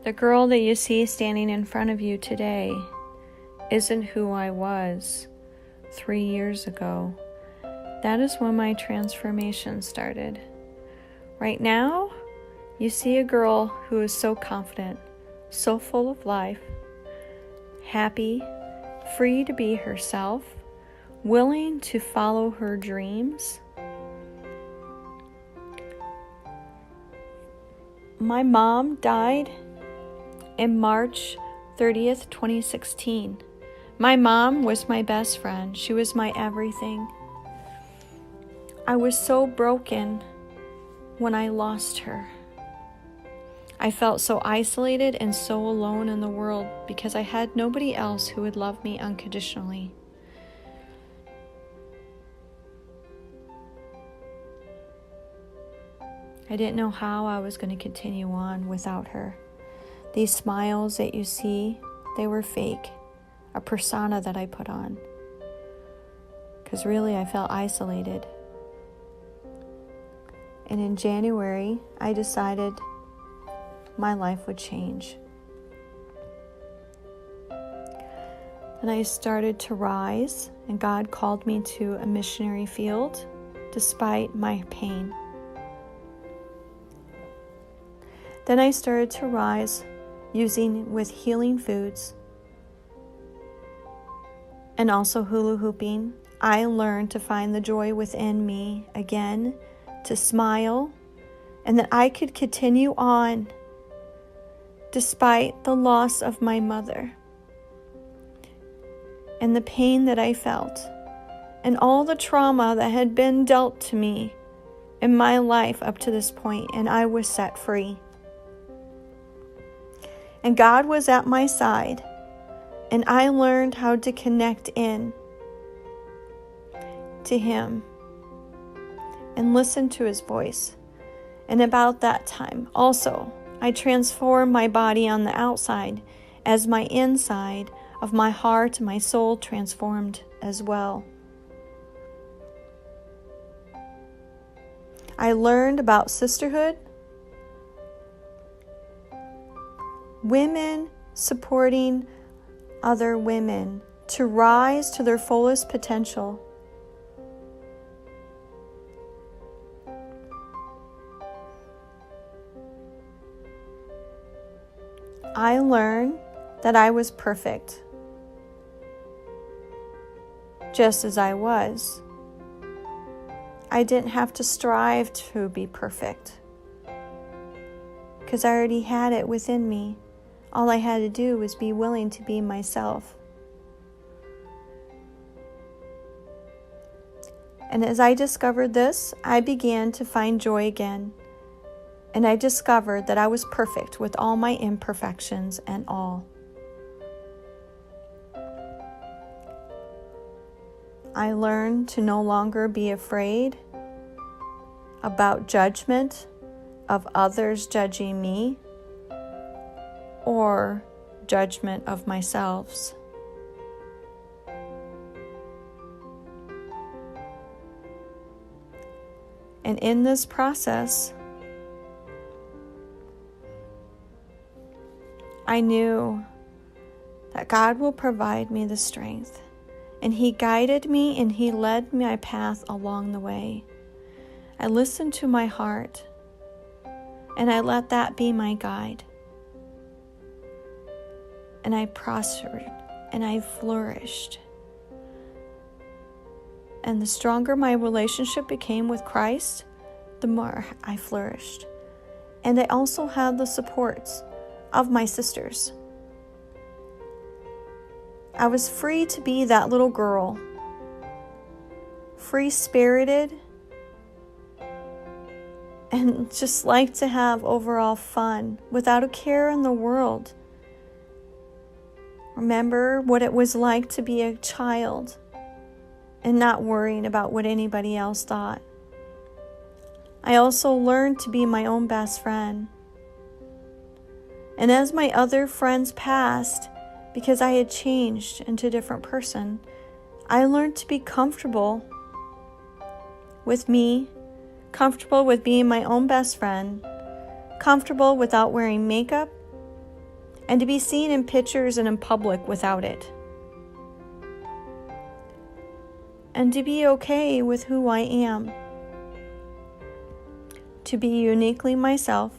The girl that you see standing in front of you today isn't who I was 3 years ago. That is when my transformation started. Right now, you see a girl who is so confident, so full of life, happy, free to be herself, willing to follow her dreams. My mom died in March 30th, 2016. My mom was my best friend. She was my everything. I was so broken when I lost her. I felt so isolated and so alone in the world because I had nobody else who would love me unconditionally. I didn't know how I was going to continue on without her. These smiles that you see, they were fake, a persona that I put on. Because really I felt isolated. And in January, I decided my life would change. And I started to rise, and God called me to a missionary field despite my pain. Then I started to rise using with healing foods and also hula hooping. I learned to find the joy within me again, to smile, and that I could continue on despite the loss of my mother and the pain that I felt and all the trauma that had been dealt to me in my life up to this point, and I was set free. And God was at my side, and I learned how to connect in to Him and listen to His voice. And about that time, also, I transformed my body on the outside as my inside of my heart and my soul transformed as well. I learned about sisterhood, women supporting other women to rise to their fullest potential. I learned that I was perfect, just as I was. I didn't have to strive to be perfect, because I already had it within me. All I had to do was be willing to be myself. And as I discovered this, I began to find joy again. And I discovered that I was perfect with all my imperfections and all. I learned to no longer be afraid about judgment of others judging me or judgment of myself. And in this process, I knew that God will provide me the strength, and He guided me and He led my path along the way. I listened to my heart, and I let that be my guide. And I prospered, and I flourished. And the stronger my relationship became with Christ, the more I flourished. And I also had the supports of my sisters. I was free to be that little girl, free-spirited, and just like to have overall fun without a care in the world. Remember what it was like to be a child and not worrying about what anybody else thought. I also learned to be my own best friend. And as my other friends passed, because I had changed into a different person, I learned to be comfortable with me, comfortable with being my own best friend, comfortable without wearing makeup and to be seen in pictures and in public without it. And to be okay with who I am. To be uniquely myself.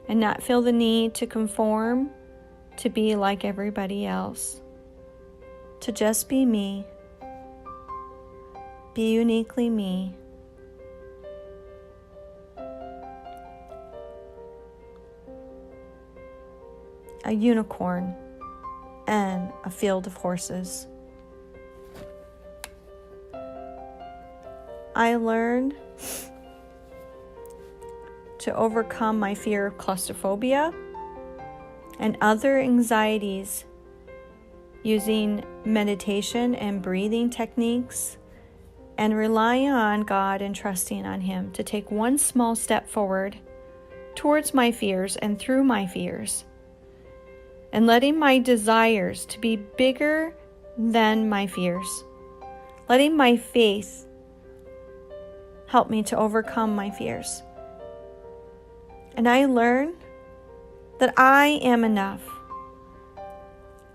And not feel the need to conform to be like everybody else. To just be me. Be uniquely me. A unicorn and a field of horses. I learned to overcome my fear of claustrophobia and other anxieties using meditation and breathing techniques, and relying on God and trusting on Him to take one small step forward towards my fears and through my fears, and letting my desires to be bigger than my fears, letting my faith help me to overcome my fears. And I learned that I am enough.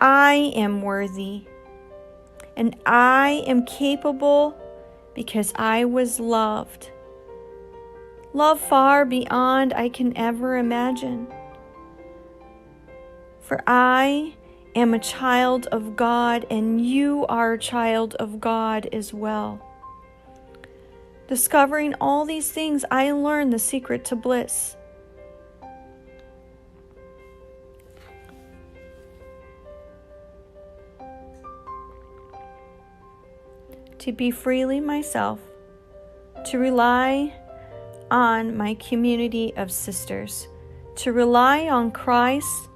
I am worthy. And I am capable because I was loved. Love far beyond I can ever imagine. For I am a child of God, and you are a child of God as well. Discovering all these things, I learned the secret to bliss. To be freely myself, to rely on my community of sisters, to rely on Christ,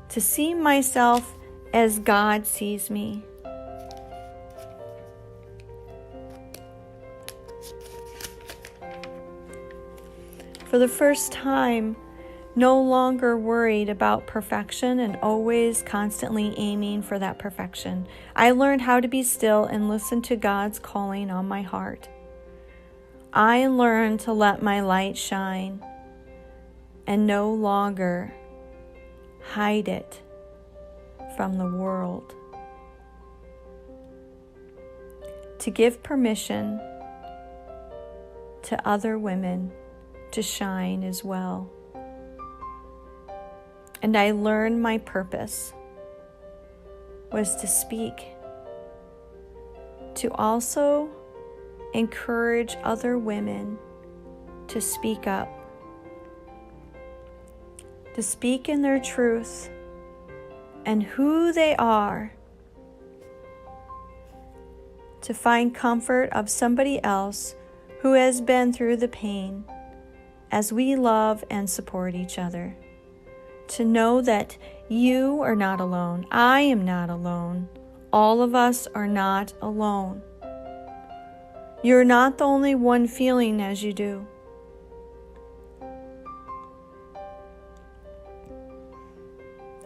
to see myself as God sees me. For the first time, no longer worried about perfection and always constantly aiming for that perfection. I learned how to be still and listen to God's calling on my heart. I learned to let my light shine and no longer hide it from the world. To give permission to other women to shine as well. And I learned my purpose was to speak, to also encourage other women to speak up, to speak in their truth and who they are, to find comfort of somebody else who has been through the pain, as we love and support each other. To know that you are not alone. I am not alone. All of us are not alone. You're not the only one feeling as you do.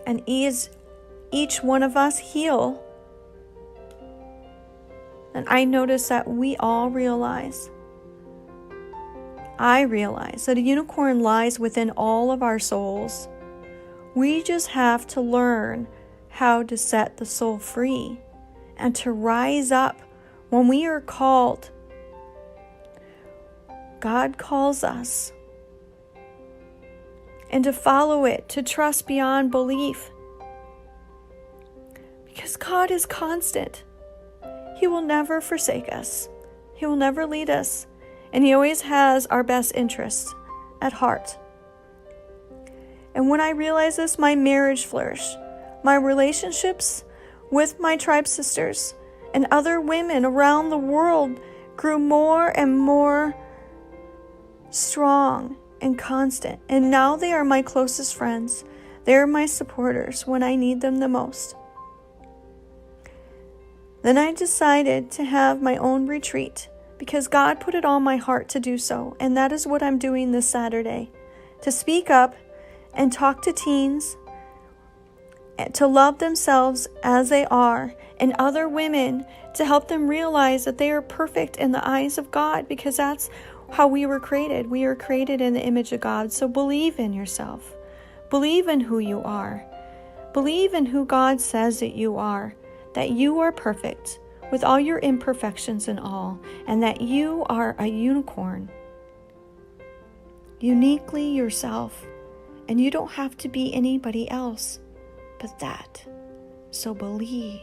And as each one of us heal, and I notice that we all realize, I realize that a unicorn lies within all of our souls. We just have to learn how to set the soul free and to rise up when we are called. God calls us, and to follow it, to trust beyond belief. Because God is constant. He will never forsake us. He will never lead us. And He always has our best interests at heart. And when I realized this, my marriage flourished. My relationships with my tribe sisters and other women around the world grew more and more strong and constant. And now they are my closest friends. They are my supporters when I need them the most. Then I decided to have my own retreat because God put it on my heart to do so. And that is what I'm doing this Saturday. To speak up and talk to teens, to love themselves as they are, and other women to help them realize that they are perfect in the eyes of God, because that's how we were created. We are created in the image of God. So believe in yourself. Believe in who you are. Believe in who God says that you are perfect with all your imperfections and all, and that you are a unicorn, uniquely yourself, and you don't have to be anybody else but that. So believe.